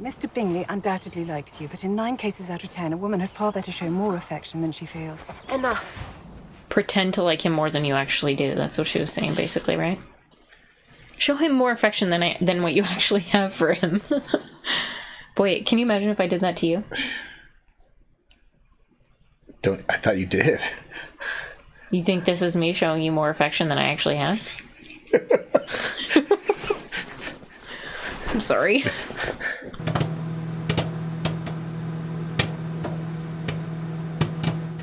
Mr. Bingley undoubtedly likes you, but in 9 cases out of 10, a woman had far better show more affection than she feels. Enough. Pretend to like him more than you actually do. That's what she was saying, basically, right? Show him more affection than what you actually have for him. Boy, can you imagine if I did that to you? I thought you did. You think this is me showing you more affection than I actually have? I'm sorry.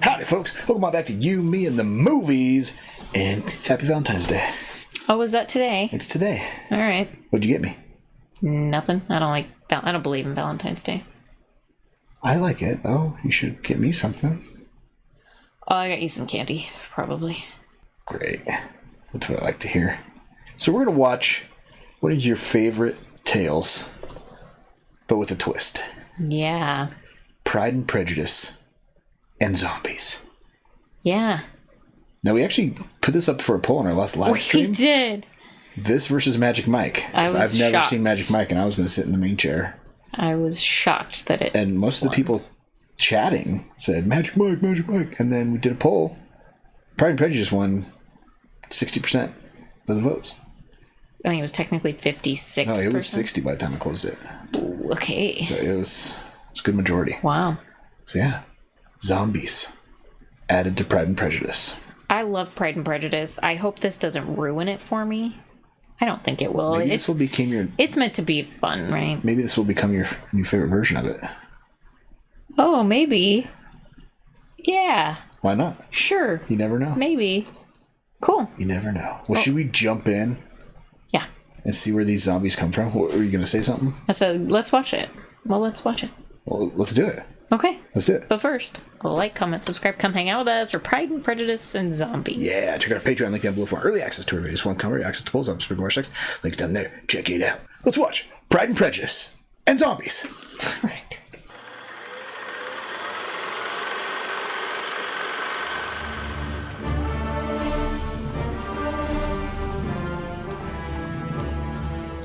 Howdy, folks. Welcome on back to You, Me, and the Movies. And happy Valentine's Day. Oh, was that today? It's today. All right. What'd you get me? Nothing. I don't believe in Valentine's Day. I like it. Oh, you should get me something. Oh, I got you some candy, probably. Great. That's what I like to hear. So we're going to watch what is your favorite tales, but with a twist. Yeah. Pride and Prejudice and Zombies. Yeah. Now, we actually put this up for a poll on our last live stream. We did. This versus Magic Mike. I've never seen Magic Mike, and I was going to sit in the main chair. I was shocked that it And most of the people chatting said, Magic Mike, Magic Mike. And then we did a poll. Pride and Prejudice won 60% of the votes. I think it was technically 56%. No, it was 60 by the time I closed it. Ooh, okay. So it was a good majority. Wow. So yeah, Zombies added to Pride and Prejudice. I love Pride and Prejudice. I hope this doesn't ruin it for me. I don't think it will. Maybe this will become your... It's meant to be fun, right? Maybe this will become your new favorite version of it. Oh, maybe. Yeah. Why not? Sure. You never know. Maybe. Cool. You never know. Well, should we jump in? Yeah. And see where these zombies come from? Were you going to say something? I said, let's watch it. Well, let's watch it. Well, let's do it. Okay. Let's do it. But first, like, comment, subscribe, come hang out with us for Pride and Prejudice and Zombies. Yeah, check out our Patreon link down below for early access to our videos, full cover, access to polls, up speaker checks. Links down there. Check it out. Let's watch Pride and Prejudice and Zombies. All right.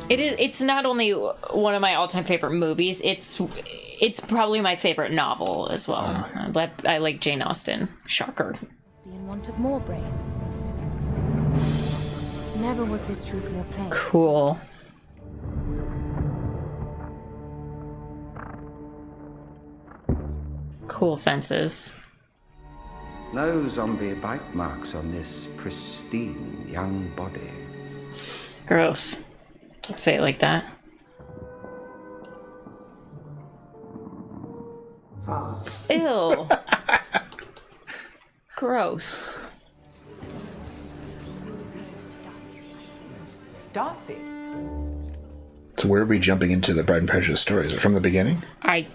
It's not only one of my all-time favorite movies, it's probably my favorite novel as well. I like Jane Austen. Shocker. Be in want of more brains. Never was this truth more plain. Cool. Cool fences. No zombie bite marks on this pristine young body. Gross. Don't say it like that. Ew. Gross. Darcy? So where are we jumping into the Pride and Prejudice story? Is it from the beginning? I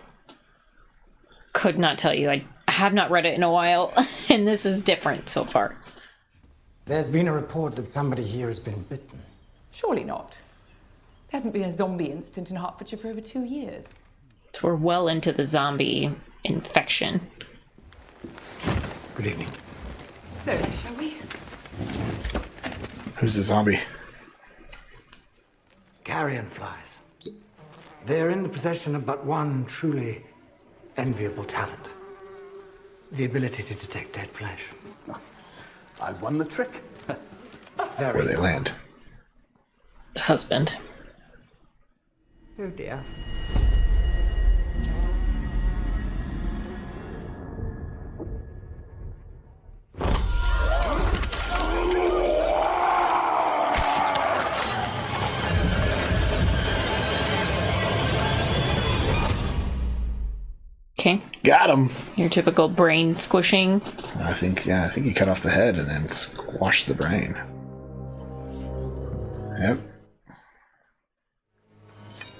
could not tell you. I have not read it in a while, and this is different so far. There's been a report that somebody here has been bitten. Surely not. There hasn't been a zombie incident in Hertfordshire for over 2 years. So we're well into the zombie infection. Good evening. So, shall we? Who's the zombie? Carrion flies. They're in the possession of but one truly enviable talent. The ability to detect dead flesh. I won the trick. Very Where they land. The husband. Oh dear. Okay. Got him. Your typical brain squishing. I think he cut off the head and then squashed the brain. Yep.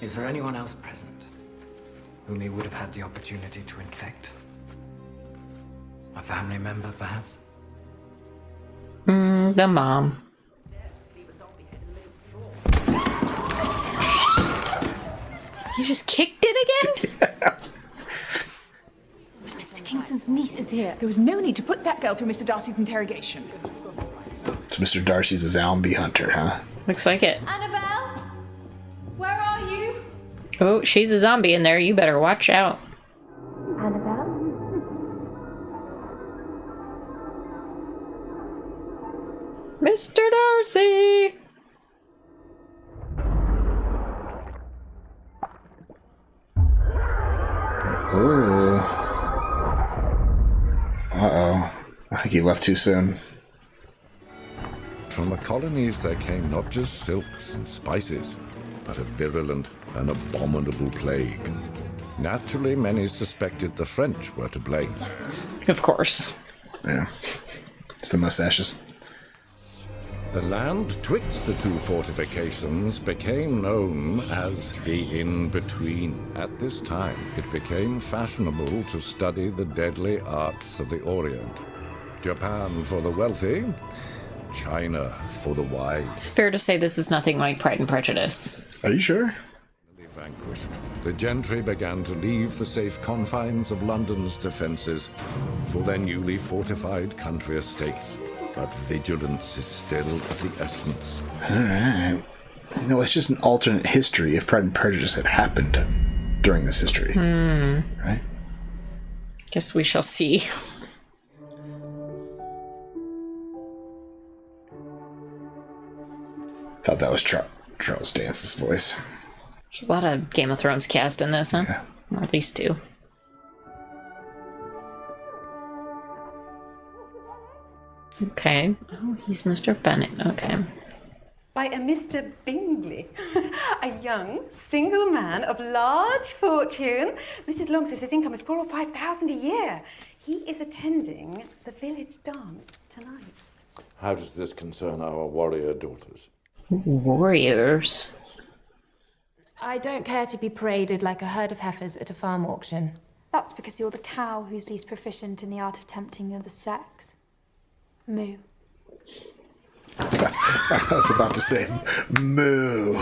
Is there anyone else present whom he would have had the opportunity to infect? A family member, perhaps? The mom. You just kicked it again? Mr. Kingston's niece is here. There was no need to put that girl through Mr. Darcy's interrogation. So Mr. Darcy's a zombie hunter, huh? Looks like it. Annabelle? Where are you? Oh, she's a zombie in there. You better watch out. Annabelle? Mr. Darcy! Ooh. Uh-oh. I think he left too soon. From the colonies there came not just silks and spices, but a virulent and abominable plague. Naturally, many suspected the French were to blame. Of course. Yeah. It's the mustaches. The land twixt the two fortifications became known as the In-Between. At this time, it became fashionable to study the deadly arts of the Orient. Japan for the wealthy, China for the wise. It's fair to say this is nothing like Pride and Prejudice. Are you sure? Vanquished, the gentry began to leave the safe confines of London's defences for their newly fortified country estates. But vigilance is still of the essence. Alright. No, it's just an alternate history if Pride and Prejudice had happened during this history. Right? Guess we shall see. Thought that was Charles Dance's voice. There's a lot of Game of Thrones cast in this, huh? Yeah. Or at least 2. Okay. Oh, he's Mr. Bennet. Okay. By a Mr. Bingley, a young, single man of large fortune. Mrs. Long says his income is 4,000 or 5,000 a year. He is attending the village dance tonight. How does this concern our warrior daughters? Warriors. I don't care to be paraded like a herd of heifers at a farm auction. That's because you're the cow who's least proficient in the art of tempting the other sex. Moo. I was about to say moo.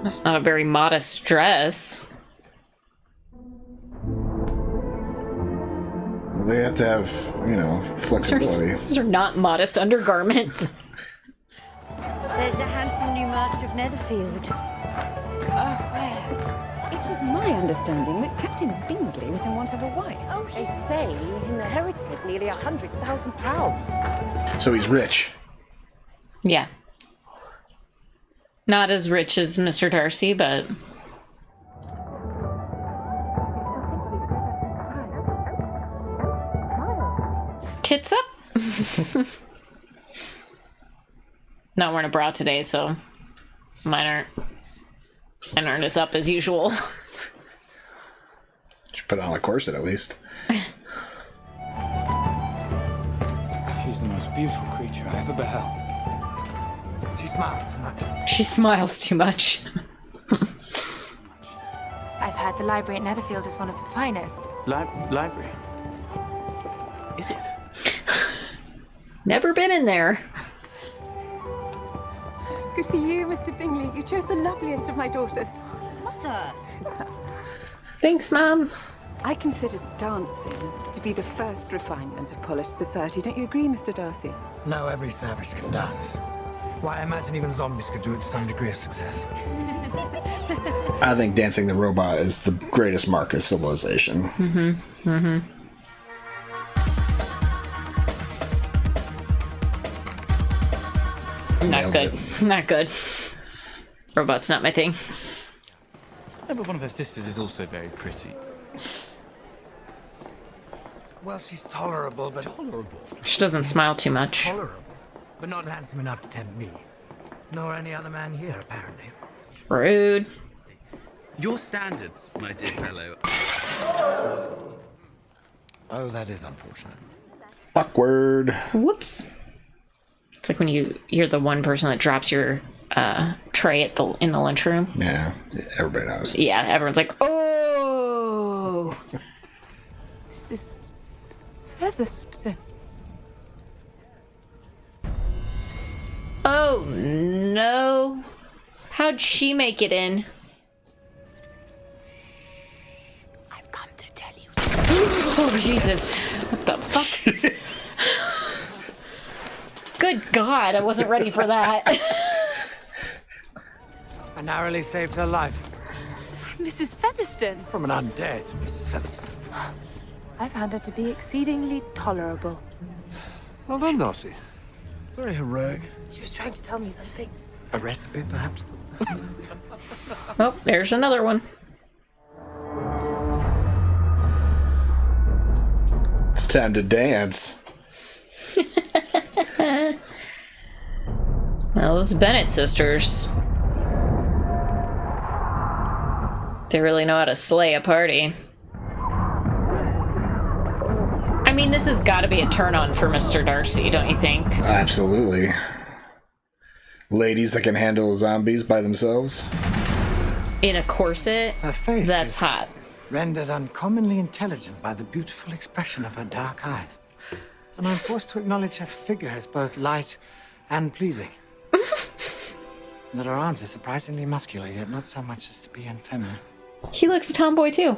That's not a very modest dress. Well, they have to have, flexibility. These are not modest undergarments. There's the handsome new master of Netherfield. It was my understanding that Captain Bingley was in want of a wife. Oh, they say he inherited nearly £100,000. So he's rich. Yeah. Not as rich as Mr. Darcy, but... Tits up! Not wearing a bra today, so mine aren't as up as usual. Should put on a corset at least. She's the most beautiful creature I ever beheld. She smiles too much. She smiles too much. I've heard the library at Netherfield is one of the finest. Library? Is it? Never been in there. Good for you, Mr. Bingley. You chose the loveliest of my daughters. Mother! Thanks, Mom. I consider dancing to be the first refinement of polished society. Don't you agree, Mr. Darcy? No, every savage can dance. Why, I imagine even zombies could do it to some degree of success. I think dancing the robot is the greatest mark of civilization. Not good. Not good. Robot's not my thing. No, but one of her sisters is also very pretty. Well, she's tolerable, but... Tolerable? She doesn't smile too much. Tolerable, but not handsome enough to tempt me. Nor any other man here, apparently. Rude. Your standards, my dear fellow. Oh, that is unfortunate. Awkward. Whoops. It's like when you're the one person that drops your tray in the lunchroom. Yeah, everybody knows. Yeah, everyone's like, oh. This is Featherstone. Oh no. How'd she make it in? I've come to tell you Oh Jesus. What the fuck? Good God, I wasn't ready for that. I narrowly saved her life. Mrs. Featherstone. From an undead, Mrs. Featherstone. I found her to be exceedingly tolerable. Well done, Darcy. Very heroic. She was trying to tell me something. A recipe, perhaps? Oh, there's another one. It's time to dance. Those Bennett sisters. They really know how to slay a party. I mean, this has got to be a turn-on for Mr. Darcy, don't you think? Absolutely. Ladies that can handle zombies by themselves. In a corset? Her face That's is hot. rendered uncommonly intelligent by the beautiful expression of her dark eyes. And I'm forced to acknowledge her figure as both light and pleasing. And that her arms are surprisingly muscular, yet not so much as to be unfeminine. He looks a tomboy, too.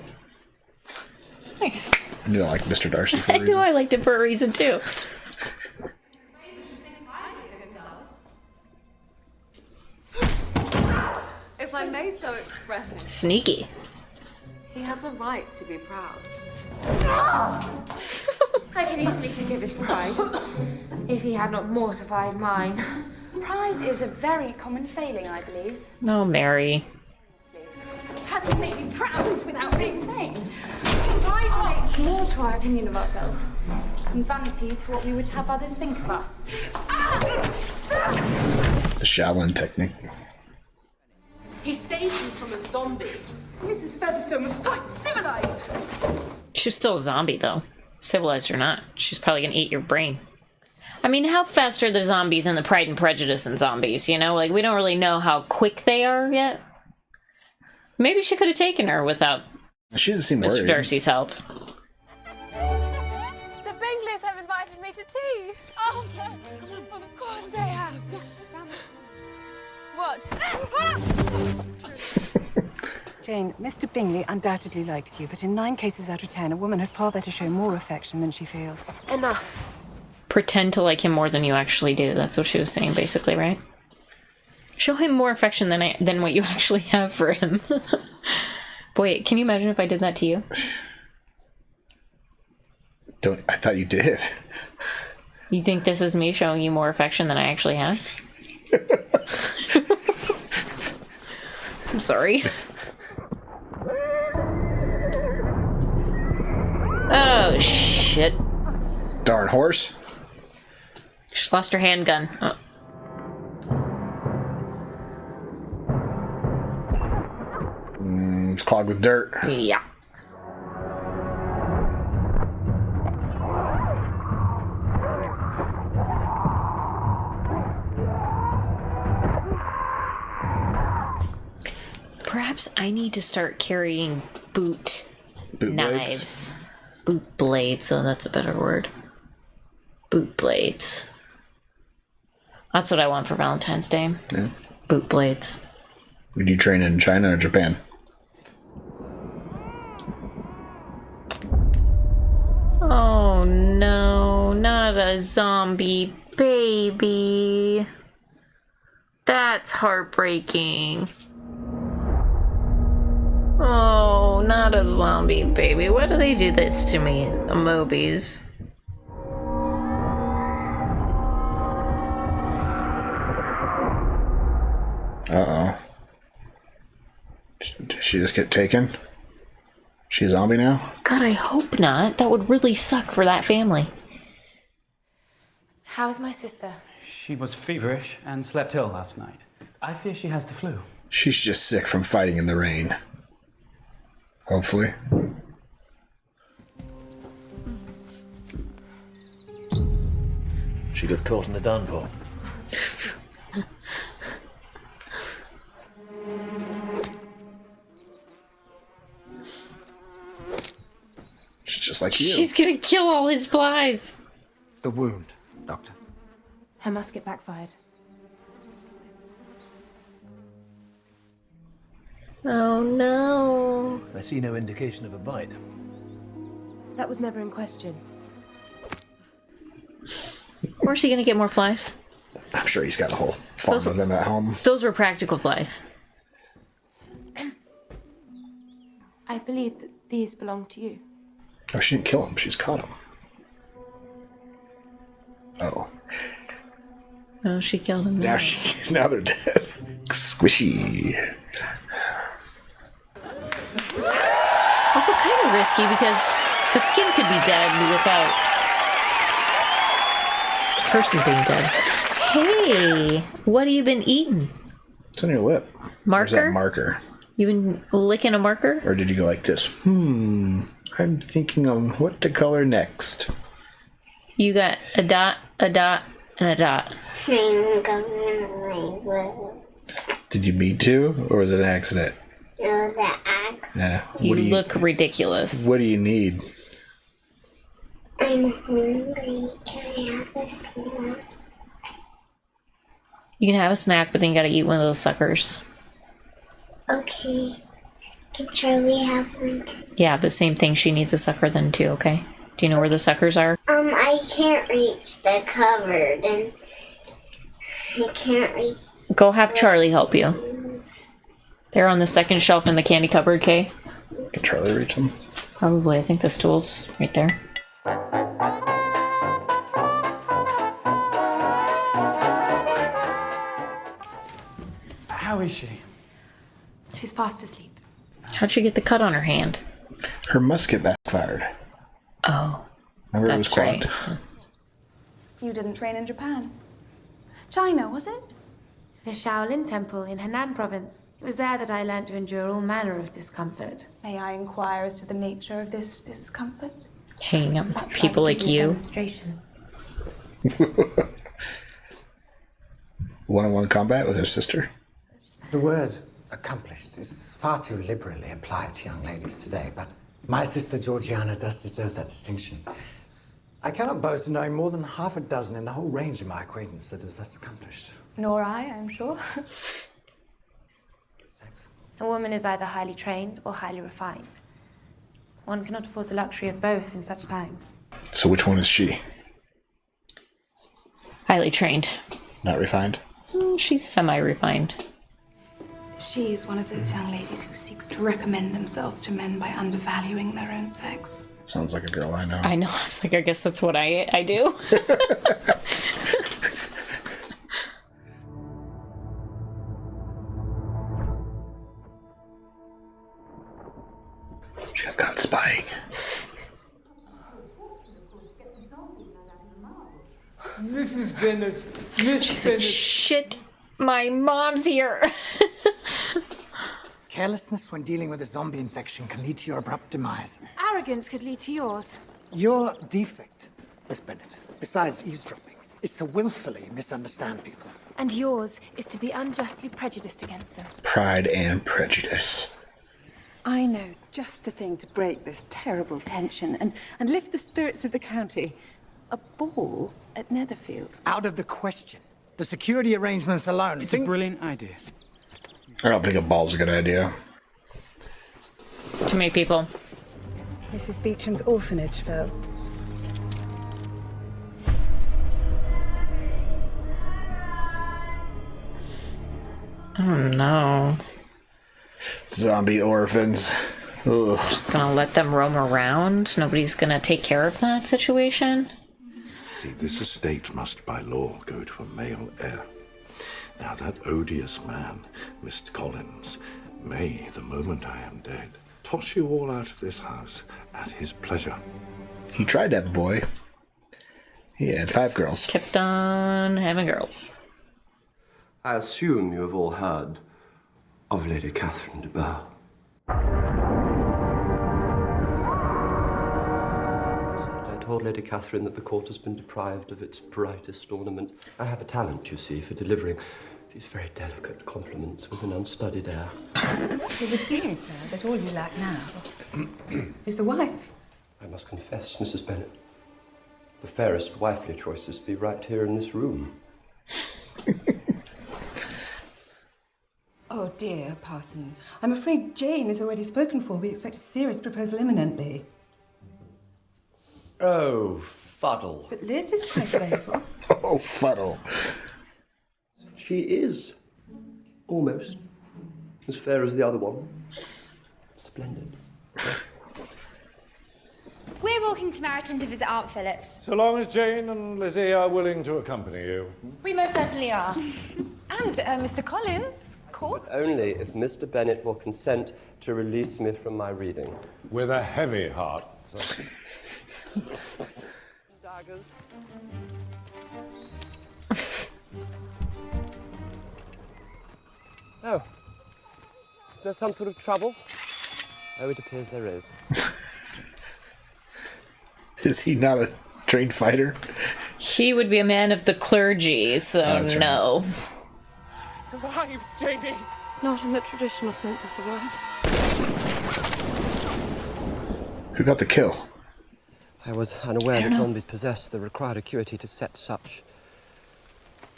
Nice. I knew I liked Mr. Darcy for a I reason. knew I liked him for a reason, too. If I may so express it, Sneaky. he has a right to be proud. I can easily forgive his pride, if he had not mortified mine. Pride is a very common failing, I believe. Oh, Mary. Hasn't made me proud without being vain. Pride relates more to our opinion of ourselves, and vanity to what we would have others think of us. The Shaolin technique. He saved you from a zombie. Mrs. Featherstone was quite civilized. She was still a zombie, though. Civilized or not. She's probably gonna eat your brain. I mean, how fast are the zombies in the Pride and Prejudice and Zombies, you know? Like, we don't really know how quick they are yet. Maybe she could have taken her without She doesn't seem Mr. worried. Darcy's help. The Bingleys have invited me to tea. Oh, of course they have. What? Jane, Mr. Bingley undoubtedly likes you, but in 9 cases out of 10, a woman had far better show more affection than she feels. Enough. Pretend to like him more than you actually do. That's what she was saying, basically, right? Show him more affection than what you actually have for him. Boy, can you imagine if I did that to you? I thought you did. You think this is me showing you more affection than I actually have? I'm sorry. Oh, shit. Darn horse. She lost her handgun. Oh. It's clogged with dirt. Yeah. Perhaps I need to start carrying boot knives. Boot blades, so that's a better word. Boot blades. That's what I want for Valentine's Day. Yeah. Boot blades. Would you train in China or Japan? Oh no, not a zombie baby. That's heartbreaking. Oh, not a zombie baby. Why do they do this to me, the movies? Uh-oh. Did she just get taken? She a zombie now? God, I hope not. That would really suck for that family. How's my sister? She was feverish and slept ill last night. I fear she has the flu. She's just sick from fighting in the rain. Hopefully. She got caught in the downpour. She's just like you. She's gonna kill all his flies. The wound, Doctor. Her musket backfired. Oh no. I see no indication of a bite. That was never in question. Where's she gonna get more flies? I'm sure he's got a whole farm of them at home. Those were practical flies. I believe that these belong to you. Oh, she didn't kill him. She's caught him. Oh. Oh, she killed him. Now they're dead. Squishy. Also kind of risky because the skin could be dead without the person being dead. Hey, what have you been eating? It's on your lip. Marker? Where's that marker? You been licking a marker? Or did you go like this? I'm thinking of what to color next. You got a dot, and a dot. Did you mean to, or was it an accident? It was an accident. Yeah. You look ridiculous. What do you need? I'm hungry. Can I have a snack? You can have a snack, but then you gotta eat one of those suckers. Okay. Can Charlie have one too? Yeah, but same thing. She needs a sucker then too, okay? Do you know where the suckers are? I can't reach the cupboard, and I can't reach... Go have Charlie help you. They're on the second shelf in the candy cupboard, Kay? Can Charlie reach them? Probably. I think the stool's right there. How is she? She's fast asleep. How'd she get the cut on her hand? Her musket backfired. Oh. Remember, that's it was clogged. right. You didn't train in Japan. China, was it? The Shaolin Temple in Henan province. It was there that I learnt to endure all manner of discomfort. May I inquire as to the nature of this discomfort? Hanging out with people like you. Demonstration. One-on-one combat with her sister. The word accomplished is far too liberally applied to young ladies today, but my sister Georgiana does deserve that distinction. I cannot boast of knowing more than half a dozen in the whole range of my acquaintance that is thus accomplished. Nor I'm sure. A woman is either highly trained or highly refined. One cannot afford the luxury of both in such times. So which one is she? Highly trained. Not refined? She's semi-refined. She is one of those young ladies who seeks to recommend themselves to men by undervaluing their own sex. Sounds like a girl I know. I know. I was like, I guess that's what I do. She got caught spying. Mrs. Bennet, Miss She's like, shit, my mom's here. Carelessness when dealing with a zombie infection can lead to your abrupt demise. Arrogance could lead to yours. Your defect, Miss Bennet, besides eavesdropping, is to willfully misunderstand people. And yours is to be unjustly prejudiced against them. Pride and Prejudice. I know just the thing to break this terrible tension and lift the spirits of the county. A ball at Netherfield. Out of the question. The security arrangements alone. It's a brilliant idea. I don't think a ball's a good idea. Too many people. Mrs. Beecham's orphanage, Phil. Oh no. Zombie orphans. Ugh. Just gonna let them roam around? Nobody's gonna take care of that situation? See, this estate must by law go to a male heir. Now that odious man, Mr. Collins, may, the moment I am dead, toss you all out of this house at his pleasure. He tried to have a boy. He had 5 girls. Kept on having girls. I assume you have all heard of Lady Catherine de Bourgh. I told Lady Catherine that the court has been deprived of its brightest ornament. I have a talent, you see, for delivering these very delicate compliments with an unstudied air. It would seem, sir, that all you lack now is a wife. I must confess, Mrs. Bennet, the fairest wifely choices be right here in this room. Oh dear, Parson. I'm afraid Jane is already spoken for. We expect a serious proposal imminently. Oh, fuddle. But Liz is quite available. Oh, fuddle. She is almost as fair as the other one. Splendid. We're walking to Meryton to visit Aunt Phillips. So long as Jane and Lizzie are willing to accompany you. We most certainly are. And Mr. Collins, of course. But only if Mr. Bennet will consent to release me from my reading. With a heavy heart, sir. Daggers. Oh. Is there some sort of trouble? Oh, it appears there is. Is he not a trained fighter? He would be a man of the clergy, so That's no. Survived, Janie. Not in the traditional sense of the word. Who got the kill? I was unaware that zombies possess the required acuity to set such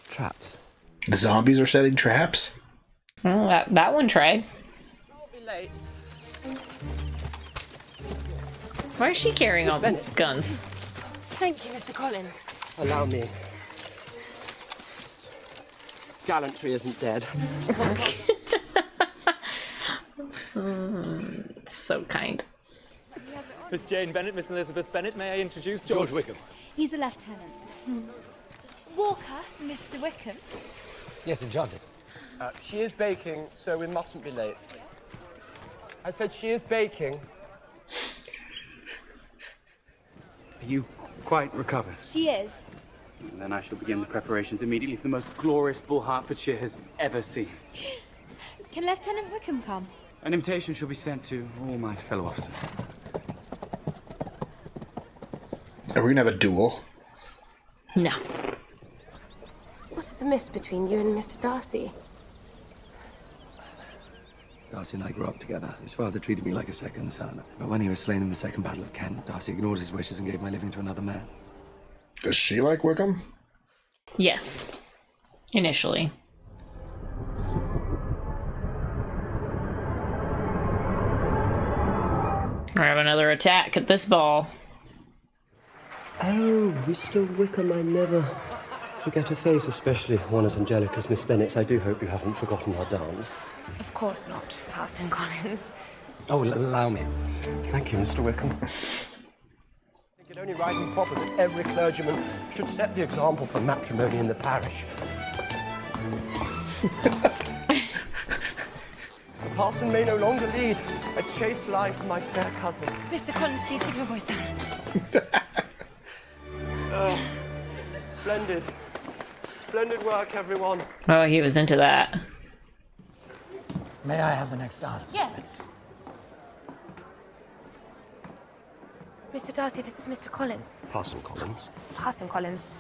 traps. The zombies are setting traps? Well, that one tried. I'll be late. Why is she carrying all the guns? Thank you, Mr. Collins. Allow me. Gallantry isn't dead. It's so kind. Miss Jane Bennet, Miss Elizabeth Bennet, may I introduce George Wickham? He's a lieutenant. Walker, Mr. Wickham. Yes, enchanted. She is baking, so we mustn't be late. I said she is baking. Are you quite recovered? She is. Then I shall begin the preparations immediately for the most glorious ball Hertfordshire has ever seen. Can Lieutenant Wickham come? An invitation shall be sent to all my fellow officers. Are we gonna have a duel? No. What is amiss between you and Mr. Darcy? Darcy and I grew up together. His father treated me like a second son. But when he was slain in the Second Battle of Kent, Darcy ignored his wishes and gave my living to another man. Does she like Wickham? Yes. Initially. I have another attack at this ball. Oh, Mr. Wickham, I never forget a face, especially one as angelic as Miss Bennet's. I do hope you haven't forgotten our dance. Of course not, Parson Collins. Oh, allow me. Thank you, Mr. Wickham. I think it only right and proper that every clergyman should set the example for matrimony in the parish. The parson may no longer lead a chaste life, my fair cousin. Mr. Collins, please keep your voice down. Splendid. Splendid work, everyone. Oh, he was into that. May I have the next dance? Yes. Mr. Darcy, this is Mr. Collins. Parson Collins. Parson Collins.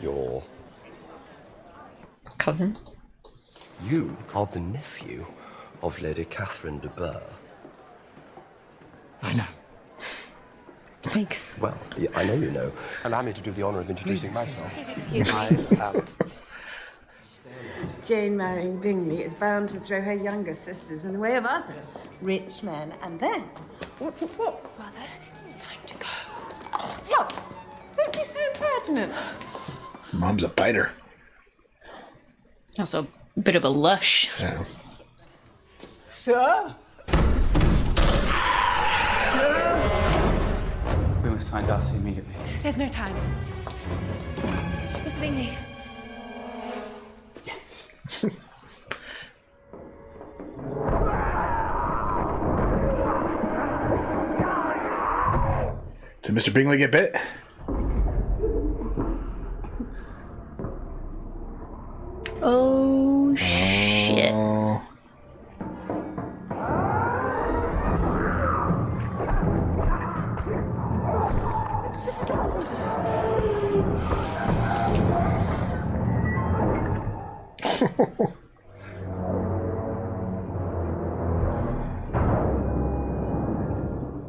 Your cousin? You are the nephew of Lady Catherine de Bourgh. I know. Thanks. Well, I know you know. Allow me to do the honour of introducing myself. Please excuse I me. am... Jane marrying Bingley is bound to throw her younger sisters in the way of others. Rich men, and then... What? Mother, it's time to go. Look, don't be so impertinent. Mom's a biter. Also a bit of a lush. Yeah. Sir? We must find Darcy immediately. There's no time. Mr. Bingley. Did Mr. Bingley get bit? Oh, shit.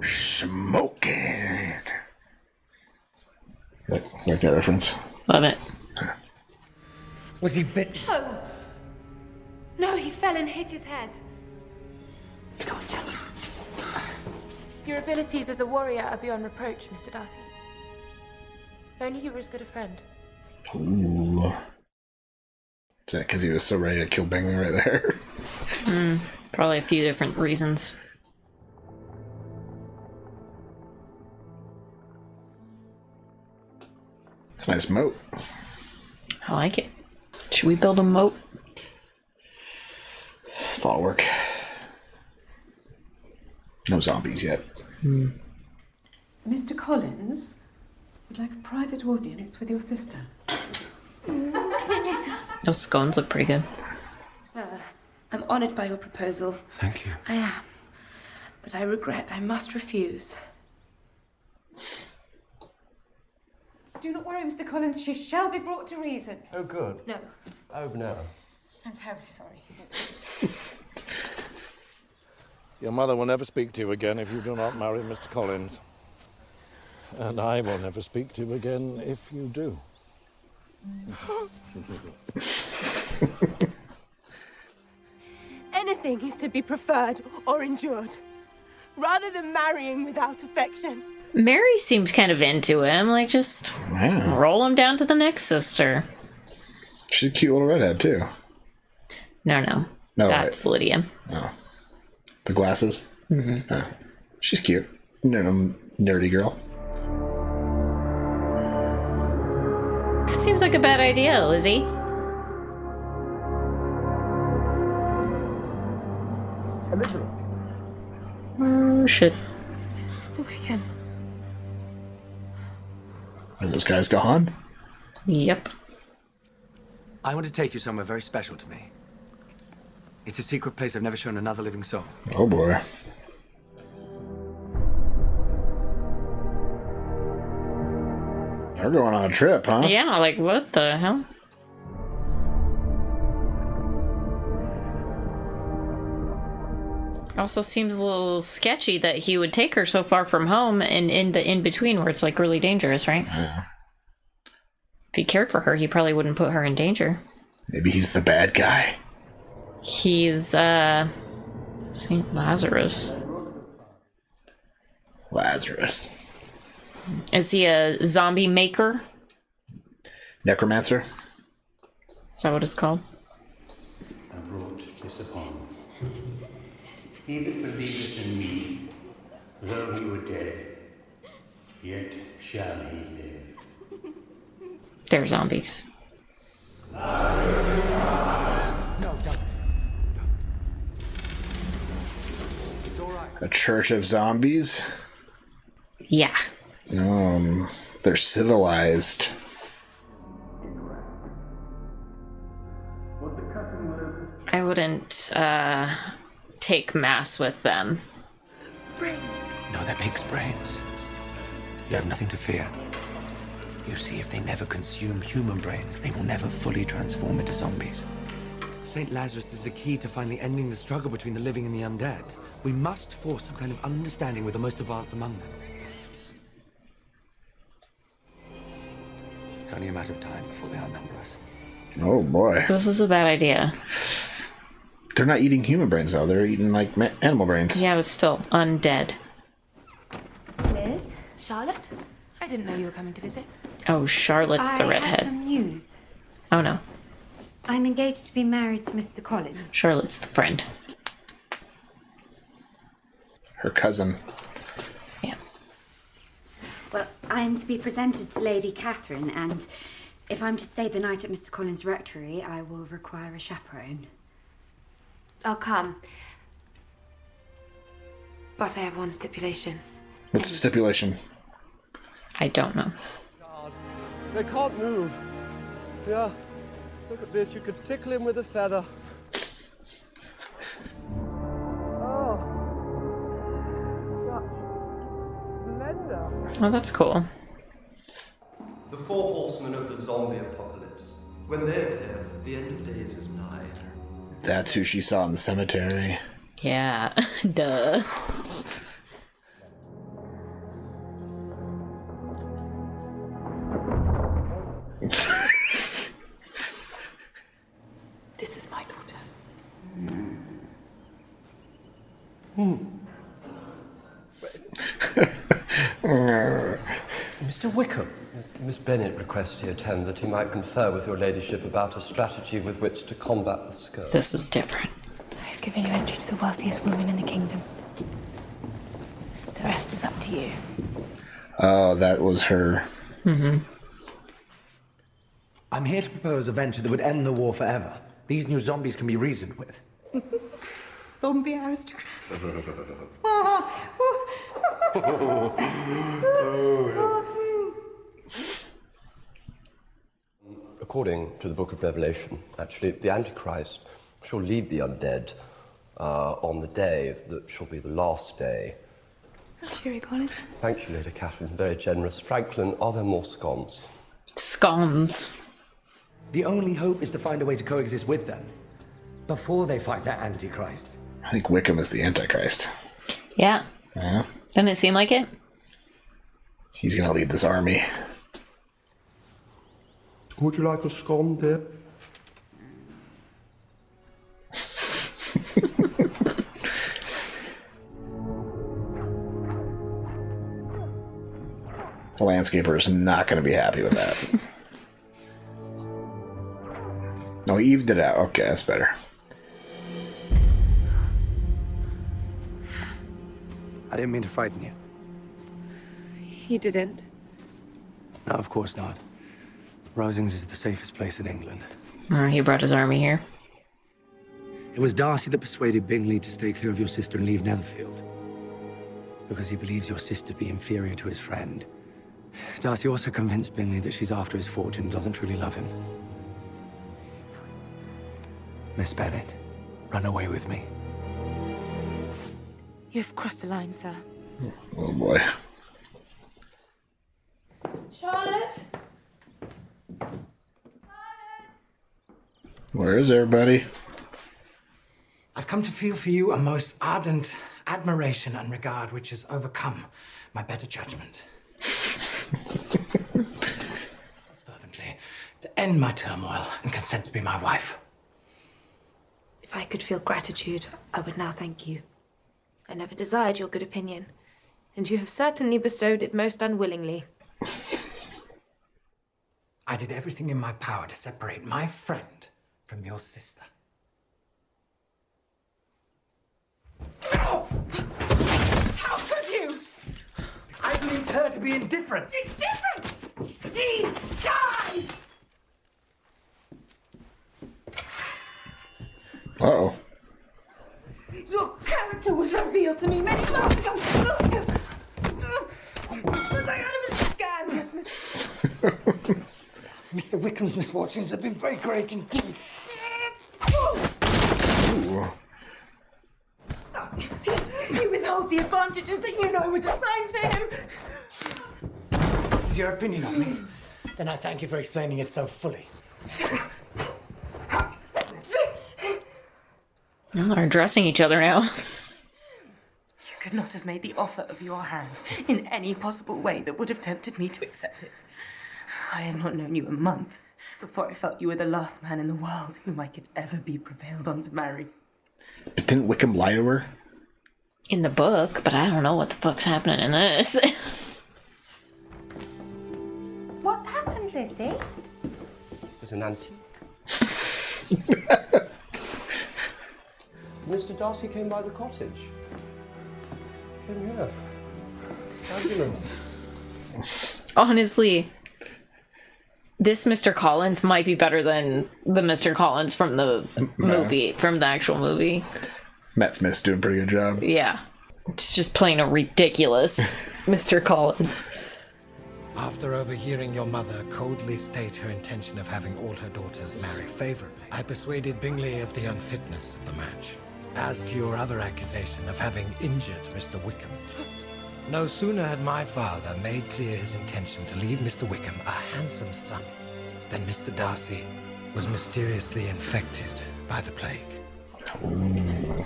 Smoking. Like that reference. Love it. Was he bitten? No. No, he fell and hit his head. Your abilities as a warrior are beyond reproach, Mr. Darcy. If only you were as good a friend. Ooh. Because he was so ready to kill Bingley right there. Probably a few different reasons. It's a nice moat. I like it. Should we build a moat? Thought work. No zombies yet. Mr. Collins would like a private audience with your sister. Those scones look pretty good. Sir, I'm honoured by your proposal. Thank you. I am. But I regret I must refuse. Do not worry, Mr. Collins. She shall be brought to reason. Oh, good. No. Oh, no. I'm terribly sorry. Your mother will never speak to you again if you do not marry Mr. Collins. And I will never speak to you again if you do. Anything is to be preferred or endured, rather than marrying without affection. Mary seemed kind of into him, like just roll him down to the next sister. She's a cute little redhead too. No, that's Lydia. Oh, the glasses. Mm-hmm. Oh. She's cute. Nerdy girl. This seems like a bad idea, Lizzie. Oh shit. Mr. Wickham. Are those guys gone? Yep. I want to take you somewhere very special to me. It's a secret place I've never shown another living soul. Oh boy. They're going on a trip, huh? Yeah, like what the hell? Also seems a little sketchy that he would take her so far from home and in the in-between where it's like really dangerous, right? Yeah. If he cared for her, he probably wouldn't put her in danger. Maybe he's the bad guy. He's, St. Lazarus. Lazarus. Is he a zombie maker? Necromancer? Is that what it's called? I brought this upon you. He that believeth in me, though he were dead, yet shall he live. They're zombies. No, don't. It's all right. A church of zombies? Yeah. They're civilized. I wouldn't, take mass with them. No, that makes brains. You have nothing to fear. You see, if they never consume human brains, they will never fully transform into zombies. St. Lazarus is the key to finally ending the struggle between the living and the undead. We must force some kind of understanding with the most advanced among them. It's only a matter of time before they outnumber us. Oh boy. This is a bad idea. They're not eating human brains though. They're eating like animal brains. Yeah, but still undead. Liz? Charlotte? I didn't know you were coming to visit. Oh, Charlotte's the I have redhead. some news. Oh no. I'm engaged to be married to Mr. Collins. Charlotte's the friend. Her cousin. Yeah. Well, I am to be presented to Lady Catherine, and if I'm to stay the night at Mr. Collins' rectory, I will require a chaperone. I'll come. But I have one stipulation. What's the stipulation? I don't know. God, they can't move. Yeah, look at this. You could tickle him with a feather. Oh, that's cool. The four horsemen of the zombie apocalypse. When they appear, the end of days is nigh. That's who she saw in the cemetery. Yeah, duh. This is my daughter. Mr. Mr. Wickham. Yes, Miss Bennet requests he attend that he might confer with your ladyship about a strategy with which to combat the scourge. This is different. I've given you entry to the wealthiest woman in the kingdom. The rest is up to you. Oh, that was her. Mm-hmm. I'm here to propose a venture that would end the war forever. These new zombies can be reasoned with. Zombie aristocrats. According to the Book of Revelation, actually, the Antichrist shall lead the undead on the day that shall be the last day. Cheery, Colin. Thank you, Lady Catherine. Very generous. Franklin, are there more scones? Scones. The only hope is to find a way to coexist with them before they fight their Antichrist. I think Wickham is the Antichrist. Yeah. Yeah. Doesn't it seem like it? He's gonna lead this army. Would you like a scone, dear? The landscaper is not going to be happy with that. No, he evened it out. Okay, that's better. I didn't mean to frighten you. You didn't. No, of course not. Rosings is the safest place in England. He brought his army here. It was Darcy that persuaded Bingley to stay clear of your sister and leave Netherfield. Because he believes your sister to be inferior to his friend. Darcy also convinced Bingley that she's after his fortune and doesn't truly love him. Miss Bennet, run away with me. You've crossed a line, sir. Oh boy. Charlotte? Where is everybody? I've come to feel for you a most ardent admiration and regard which has overcome my better judgment. Fervently, to end my turmoil and consent to be my wife. If I could feel gratitude, I would now thank you. I never desired your good opinion, and you have certainly bestowed it most unwillingly. I did everything in my power to separate my friend from your sister. How could you? I believed her to be indifferent. Indifferent! She's died! Uh-oh. Your character was revealed to me many months ago. Was I out of a scan? Yes, Miss. Mr. Wickham's misfortunes have been very great indeed. Ooh. You withhold the advantages that you know were designed for him. This is your opinion of me. Then I thank you for explaining it so fully. Well, they're addressing each other now. You could not have made the offer of your hand in any possible way that would have tempted me to accept it. I had not known you a month before I felt you were the last man in the world whom I could ever be prevailed on to marry. But didn't Wickham lie to her? In the book, but I don't know what the fuck's happening in this. What happened, Lizzie? This is an antique. Mr. Darcy came by the cottage. Came here. Ambulance. Honestly, this Mr. Collins might be better than the Mr. Collins from the movie, from the actual movie. Matt Smith's doing a pretty good job. Yeah. It's just playing a ridiculous Mr. Collins. After overhearing your mother coldly state her intention of having all her daughters marry favorably, I persuaded Bingley of the unfitness of the match. As to your other accusation of having injured Mr. Wickham, no sooner had my father made clear his intention to leave Mr. Wickham a handsome sum than Mr. Darcy was mysteriously infected by the plague. Ooh.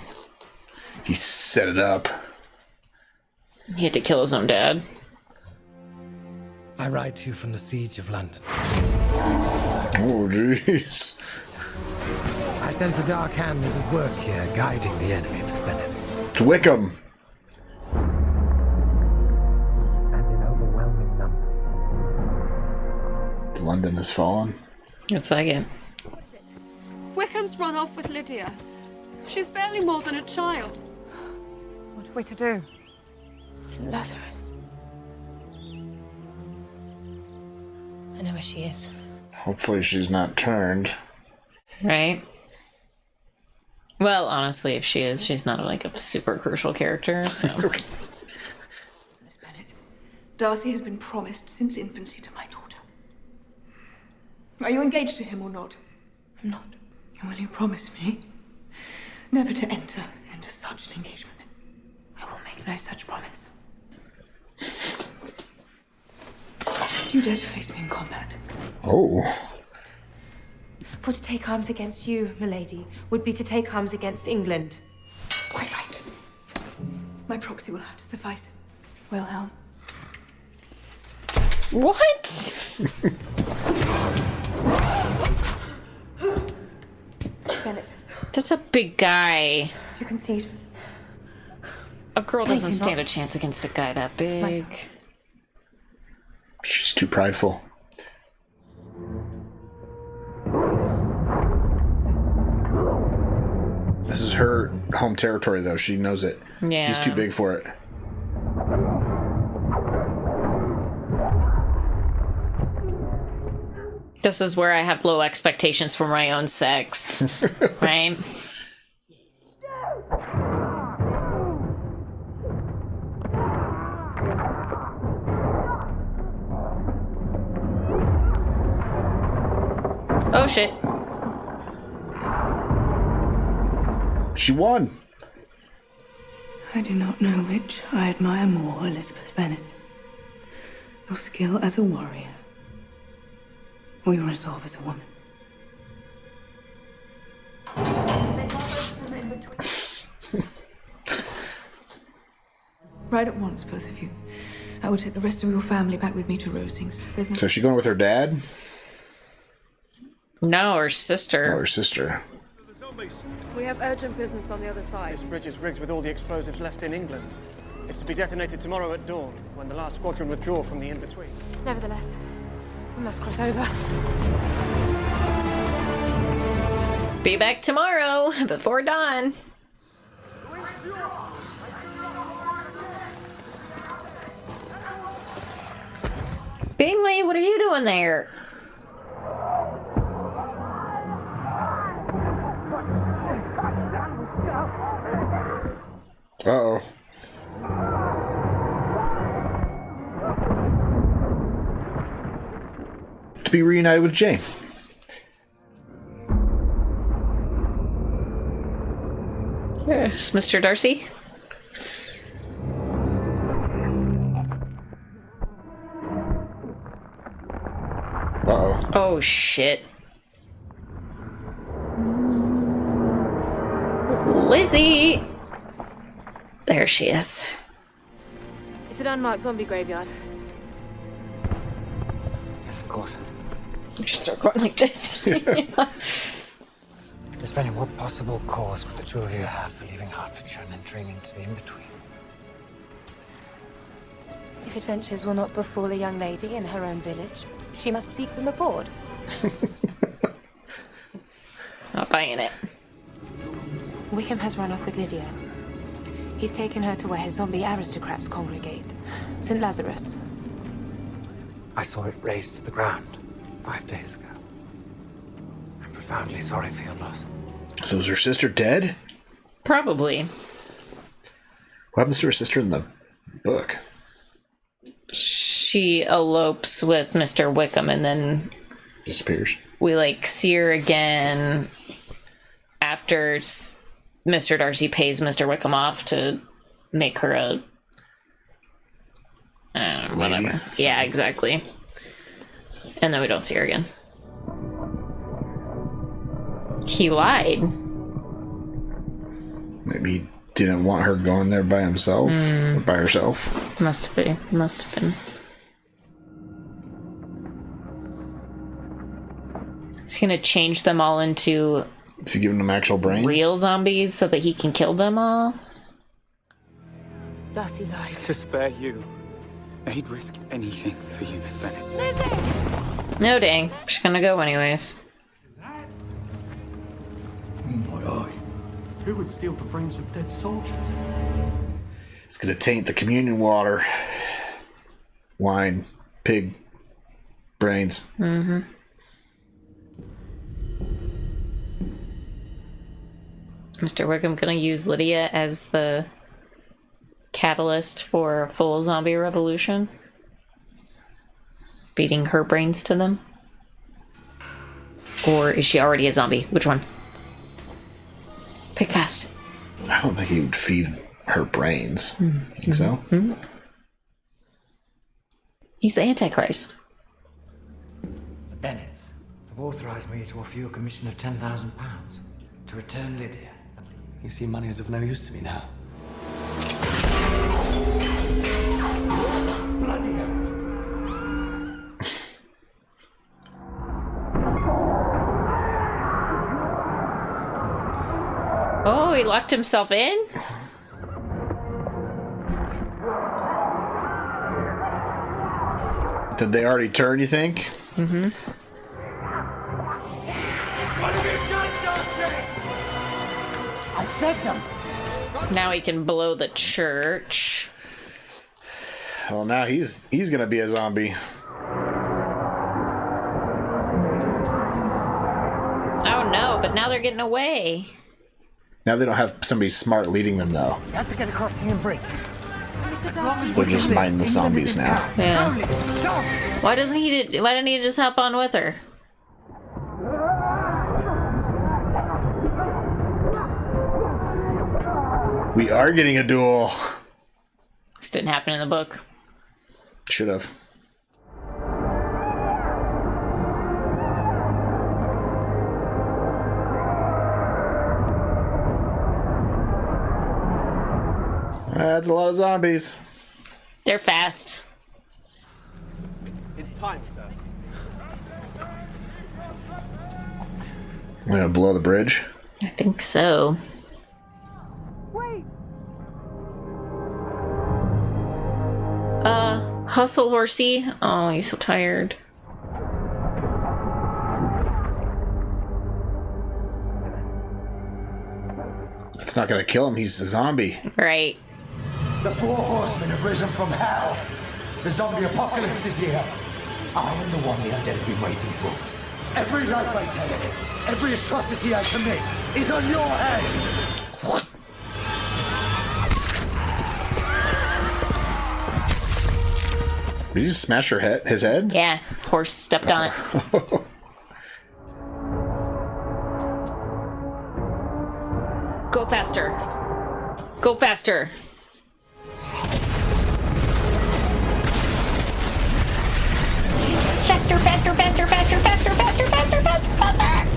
He set it up. He had to kill his own dad. I write to you from the siege of London. Oh, jeez. I sense a dark hand is at work here, guiding the enemy, Miss Bennet. To Wickham. And in overwhelming numbers. London has fallen. Looks like it. Wickham's run off with Lydia. She's barely more than a child. What are we to do? St. Lazarus. I know where she is. Hopefully she's not turned. Right? Well, honestly, if she is, she's not like a super crucial character, so... Miss Bennet, Darcy has been promised since infancy to my daughter. Are you engaged to him or not? I'm not. And will you promise me never to enter into such an engagement? I will make no such promise. Do you dare to face me in combat? Oh. For to take arms against you, milady, would be to take arms against England. Quite right. My proxy will have to suffice. Wilhelm. What? Bennett. That's a big guy. Do you concede? A girl I doesn't do stand not. a chance against a guy that big. She's too prideful. This is her home territory, though. She knows it. Yeah. He's too big for it. This is where I have low expectations for my own sex. Right? Oh shit. She won. I do not know which I admire more, Elizabeth Bennet. Your skill as a warrior, or your resolve as a woman. Ride at once, both of you. I will take the rest of your family back with me to Rosings. There's no... So is she going with her dad? No, her sister. Oh, her sister. We have urgent business on the other side. This bridge is rigged with all the explosives left in England. It's to be detonated tomorrow at dawn, when the last squadron withdraw from the in-between. Nevertheless, we must cross over. Be back tomorrow before dawn. Bingley, what are you doing there? Uh-oh. To be reunited with Jane. Yes, Mr. Darcy. Uh-oh. Oh, shit. Lizzie! There she is. It's an unmarked zombie graveyard. Yes, of course. Just start going like this. Miss Bennet, what possible cause could the two of you have for leaving Hertfordshire and entering into the in-between? If adventures will not befall a young lady in her own village, she must seek them abroad. Not buying it. Wickham has run off with Lydia. He's taken her to where his zombie aristocrats congregate. St. Lazarus. I saw it razed to the ground 5 days ago. I'm profoundly sorry for your loss. So is her sister dead? Probably. What happens to her sister in the book? She elopes with Mr. Wickham and then disappears. We like see her again after Mr. Darcy pays Mr. Wickham off to make her a whatever. Yeah, exactly. And then we don't see her again. He lied. Maybe he didn't want her going there by himself or by herself. Must be. Must have been. He's gonna change them all into Is he giving them actual brains? real zombies so that he can kill them all? Darcy lied. To spare you, They'd risk anything for you, Miss Bennett. Lizzie! No dang. She's gonna go anyways. My eye. Who would steal the brains of dead soldiers? It's gonna taint the communion water. Wine, pig, brains. Mm-hmm. Mr. Wickham gonna use Lydia as the catalyst for a full zombie revolution? Feeding her brains to them? Or is she already a zombie? Which one? Pick fast. I don't think he would feed her brains. Think so? Mm-hmm. He's the Antichrist. The Bennets have authorized me to offer you a commission of £10,000 to return Lydia. You see, money is of no use to me now. Bloody hell! Oh, he locked himself in? Did they already turn, you think? Mm-hmm. What have you done, Darcy? I fed them. Now he can blow the church. Well, now he's gonna be a zombie. Oh no, but now they're getting away. Now they don't have somebody smart leading them, though. You have to get across the bridge. They're just minding the zombies now. Yeah. Why didn't he just hop on with her? We are getting a duel. This didn't happen in the book. Should have. That's a lot of zombies. They're fast. It's time, sir. We're gonna blow the bridge. I think so. Wait! Hustle, horsey. Oh, he's so tired. It's not gonna kill him, he's a zombie. Right. The 4 horsemen have risen from hell. The zombie apocalypse is here. I am the one the undead have been waiting for. Every life I take, every atrocity I commit is on your head. Did you just smash his head? Yeah, horse stepped on it. Go faster. Go faster. Faster, faster, faster, faster, faster, faster, faster, faster, faster.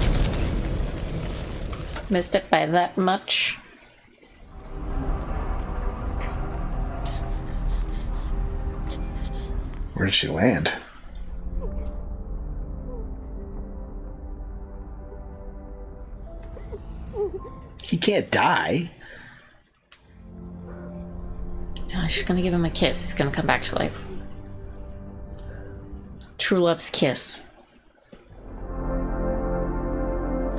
Missed it by that much. Where did she land? He can't die. Oh, she's gonna give him a kiss. He's gonna come back to life. True love's kiss.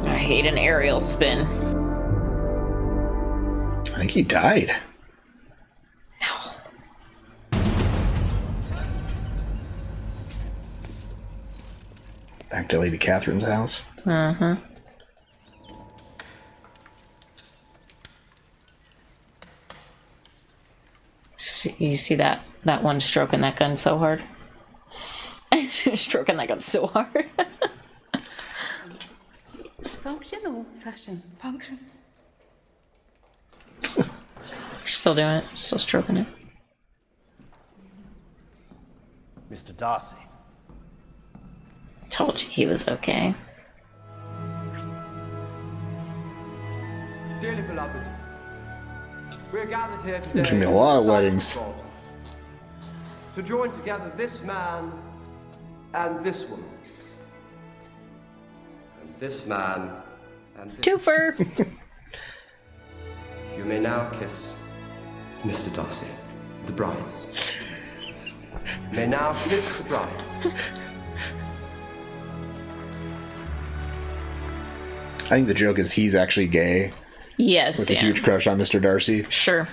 I hate an aerial spin. I think he died. No. Back to Lady Catherine's house. Uh-huh. You see that one stroking that gun so hard? Stroking that gun so hard. Function or fashion? Function. She's still doing it. Still stroking it. Mr. Darcy. Told you he was okay. Dearly beloved, we are gathered here today. There's gonna be a lot of weddings. To join together this man and this woman. And this man and this Twofer. You may now kiss Mr. Darcy, the brides. may now kiss the bride. I think the joke is he's actually gay. Yes, with a huge crush on Mr. Darcy. Sure.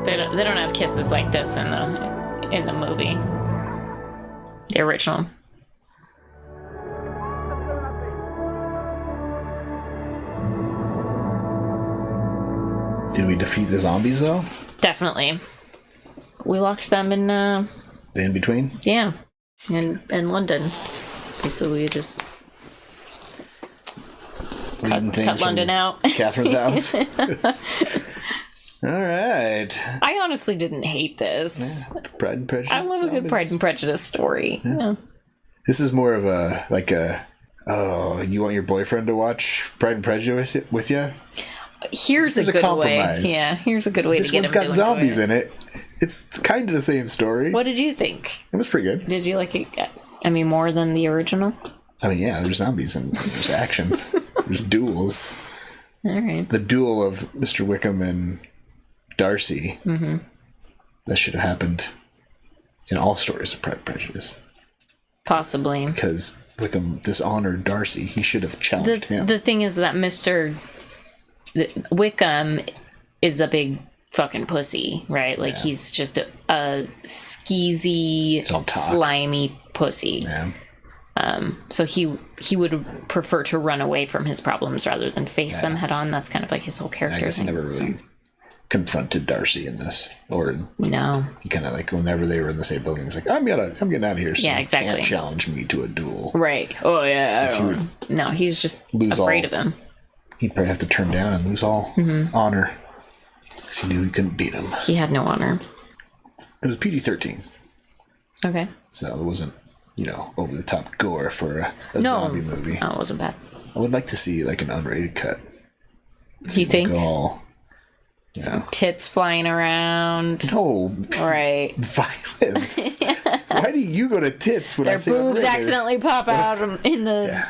They don't have kisses like this in the movie. The original. Did we defeat the zombies though? Definitely. We locked them in The in-between? yeah. In London. So we just cut London out. Catherine's house. All right. I honestly didn't hate this. Yeah. Pride and Prejudice. I love a good Pride and Prejudice story. Yeah. This is more of you want your boyfriend to watch Pride and Prejudice with you? Here's a good way. Yeah, here's a good way to get him to This one's got zombies in it. It's kind of the same story. What did you think? It was pretty good. Did you like it? I mean, more than the original? I mean, yeah, there's zombies and there's action. There's duels. All right. The duel of Mr. Wickham and Darcy. Mm-hmm. That should have happened in all stories of Pride and Prejudice. Possibly. Because Wickham dishonored Darcy. He should have challenged him. The thing is that Mr. Wickham is a big fucking pussy, right? Like, he's just a skeezy, slimy pussy. Yeah. So he would prefer to run away from his problems rather than face them head on. That's kind of like his whole character. I guess he never really confronted Darcy in this, or no. He kind of like whenever they were in the same building, he's like, I'm getting out of here. So yeah, exactly. You can't challenge me to a duel, right? Oh yeah. No, he's just afraid of him. He'd probably have to turn down and lose all honor because he knew he couldn't beat him. He had no honor. It was PG-13. Okay. So it wasn't, over the top gore for a zombie movie. No, it wasn't bad. I would like to see like an unrated cut. Do you think? Some tits flying around. No. Right. Violence. Why do you go to tits when I say boobs unrated? accidentally pop out in the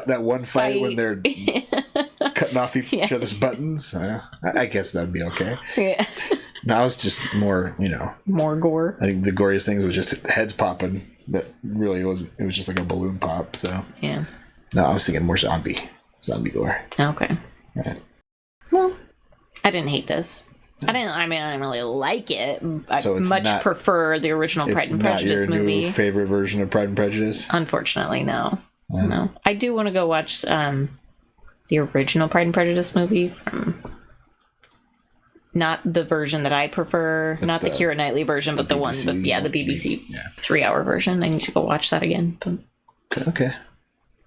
that one fight when they're cutting off each other's buttons. I guess that'd be okay. Yeah. No, it's just more, more gore. I think the goriest things was just heads popping. That really wasn't. It was just like a balloon pop. So yeah. No, I was thinking more zombie gore. Okay. Right. Well, I didn't hate this. I didn't really like it. I much prefer the original Pride and Prejudice movie. New favorite version of Pride and Prejudice? Unfortunately, no. No. I do want to go watch the original Pride and Prejudice movie from not the version that I prefer, not the Keira Knightley version, but the BBC 3-hour version. I need to go watch that again. But, okay.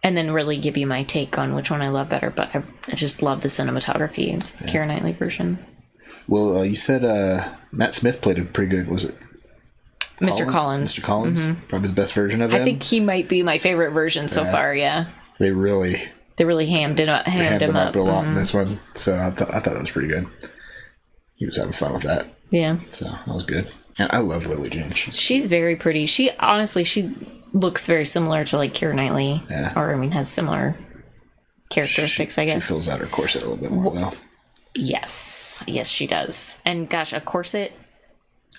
And then really give you my take on which one I love better. But I just love the cinematography of the Keira Knightley version. Well, you said Matt Smith played a pretty good, was it? Mr. Collins. Mr. Collins? Mm-hmm. Probably the best version of him. I think he might be my favorite version so far, yeah. They really hammed him up a lot in this one. So I thought that was pretty good. He was having fun with that. Yeah. So that was good. And I love Lily James. She's very pretty. She looks very similar to like Keira Knightley. Yeah. Or has similar characteristics, I guess. She fills out her corset a little bit more though. Yes, she does. And gosh, a corset,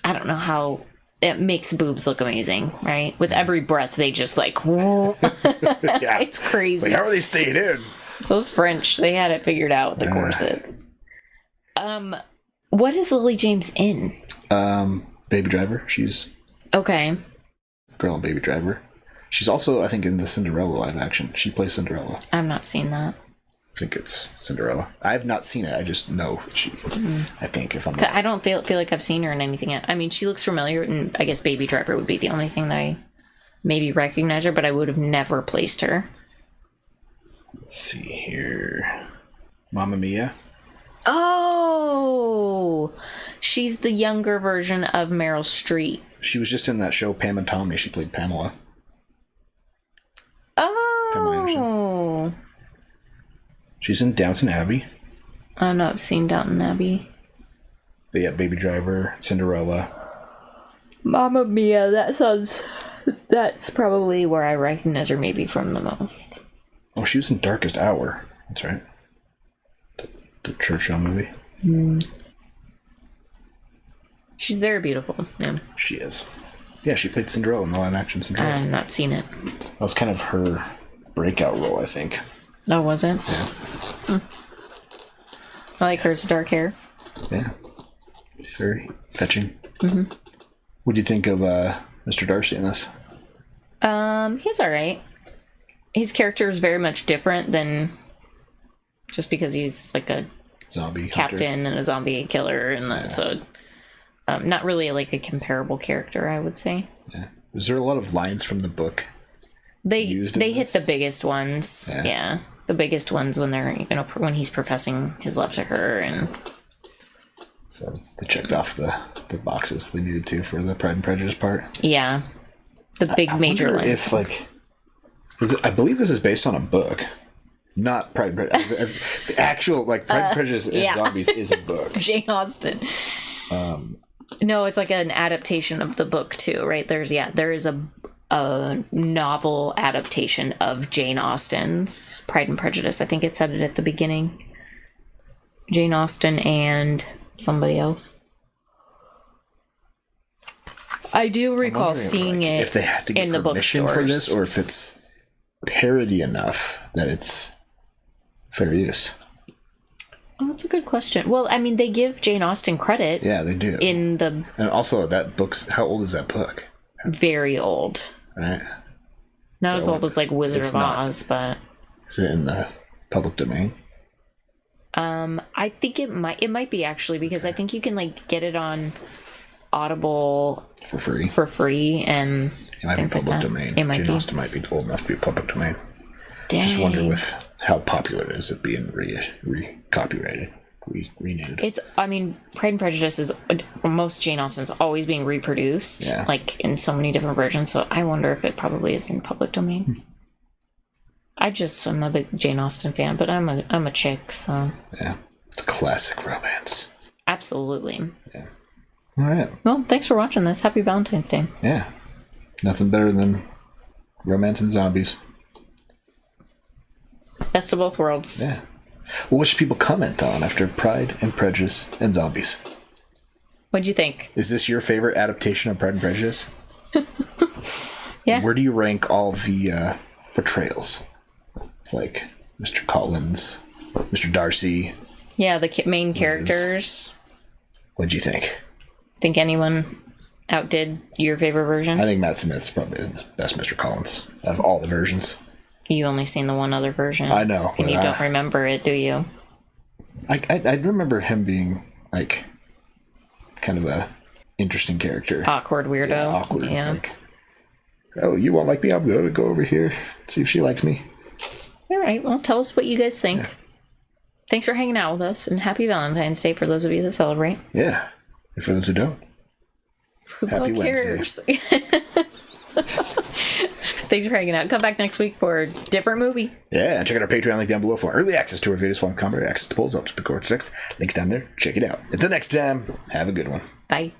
I don't know how it makes boobs look amazing, right? With every breath, they just like, whoa. Yeah. It's crazy. Like, how are they staying in? Those French, they had it figured out with the corsets. What is Lily James in? Baby Driver. She's okay. Girl in Baby Driver. She's also, I think, in the Cinderella live action. She plays Cinderella. I've not seen that. I think it's Cinderella. I've not seen it. I just know she. I think if I'm not. I don't feel like I've seen her in anything yet. I mean, she looks familiar, and I guess Baby Driver would be the only thing that I maybe recognize her, but I would have never placed her. Let's see here. Mamma Mia. Oh, she's the younger version of Meryl Streep. She was just in that show Pam and Tommy. She played Pamela. Oh. She's in Downton Abbey. I've not seen Downton Abbey. But yeah, Baby Driver, Cinderella. Mamma Mia, that's probably where I recognize her maybe from the most. Oh, she was in Darkest Hour. That's right. The Churchill movie. She's very beautiful. Yeah. She is. Yeah, she played Cinderella in the live-action Cinderella. I've not seen it. That was kind of her breakout role, I think. Oh, was it? Yeah. I like her dark hair. Yeah. She's very fetching. Mm-hmm. What do you think of Mr. Darcy in this? He's alright. His character is very much different than just because he's like a zombie captain hunter. And a zombie killer, and that's not really like a comparable character, I would say. Yeah. Is there a lot of lines from the book? They hit the biggest ones. Yeah. The biggest ones when they're when he's professing his love to her, and so they checked off the boxes they needed to for the Pride and Prejudice part. Yeah. The big major lines. If I believe this is based on a book. Not Pride and Prejudice. The actual Pride and Prejudice and Zombies is a book. Jane Austen. No, it's like an adaptation of the book too, right? There is a novel adaptation of Jane Austen's Pride and Prejudice. I think it said it at the beginning. Jane Austen and somebody else. I do recall seeing it if they had to get in the permission bookstores for this, or if it's parody enough that it's fair use. Oh, that's a good question. Well, I mean, they give Jane Austen credit. Yeah, they do. And also, that book's... How old is that book? Very old. Right. Not as old as, Wizard of Oz, but... Is it in the public domain? I think it might be, actually, because I think you can, get it on Audible... For free? For free, and it might be public domain. It might Jane be. Austen might be old enough to be public domain. Dang. Just wonder with how popular it is it being re-copyrighted, renewed. Pride and Prejudice is most Jane Austen's always being reproduced, in so many different versions. So I wonder if it probably is in public domain. I'm a big Jane Austen fan, but I'm a chick, so yeah, it's a classic romance. Absolutely. Yeah. All right. Well, thanks for watching this. Happy Valentine's Day. Yeah. Nothing better than romance and zombies. Best of both worlds. Yeah. Well, what should people comment on after Pride and Prejudice and Zombies? What'd you think? Is this your favorite adaptation of Pride and Prejudice? Yeah. Where do you rank all the portrayals? Like Mr. Collins, Mr. Darcy. Yeah, the main characters. What'd you think? Think anyone outdid your favorite version? I think Matt Smith's probably the best Mr. Collins out of all the versions. You only seen the one other version. I know. And you don't remember it, do you? I remember him being kind of a interesting character. Awkward weirdo. Yeah, awkward. Yeah. Oh, you won't like me? I'm going to go over here, see if she likes me. All right. Well, tell us what you guys think. Yeah. Thanks for hanging out with us, and happy Valentine's Day for those of you that celebrate. Yeah. And for those who don't. Happy Wednesday. Thanks for hanging out. Come back next week for a different movie. Yeah, and check out our Patreon link down below for early access to our videos, one commentary, access to polls, up to the court text. Links down there. Check it out. Until next time, have a good one. Bye.